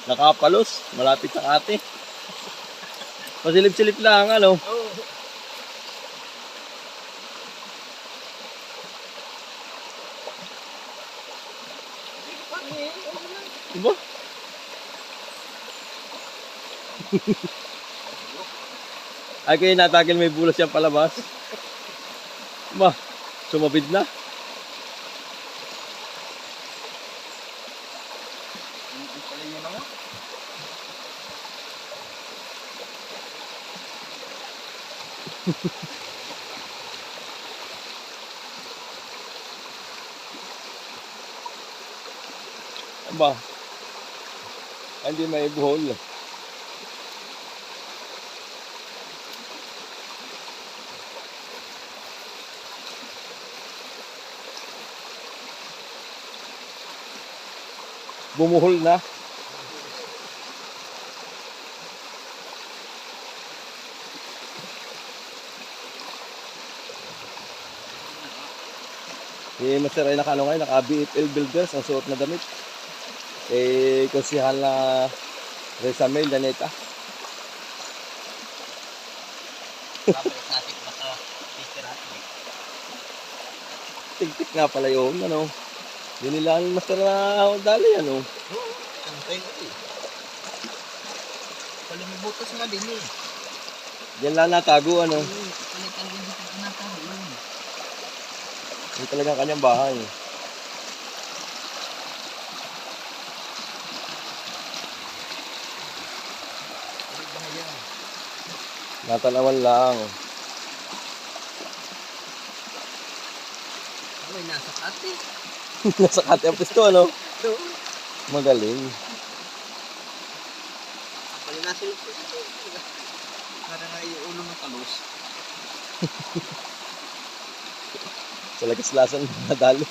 Nakapalos, malapit sa ate. Pasilip-silip lang, ano? Oo. Diba? Ay, kayo natagil may bulas yan palabas. Ba, sumabid na. Pala yun ako. Ba, hindi may buhol. Bumuhol na. Si Master ay nakano ngayon, naka-BFL Builders, ang suot na damit. Konsihal na Reza Mel, Daneta. Babalik natin baka titirahan. Tigtik nga pala yun, ano. Yun nila ang Master na dali, ano. Oo. Santay nga eh. Palimubutas nga din eh. Diyan lang natago, ano. Palitan din dito ang natabi yun. Yung talagang kanyang bahay. Natanawan lang. Ay, nasa kate. Nasa kate ang pisto, ano. Oo. Magaling. Pali nasilip ko dito. Para nga yung ulo ng talos. Sa lagas-lasan nadali.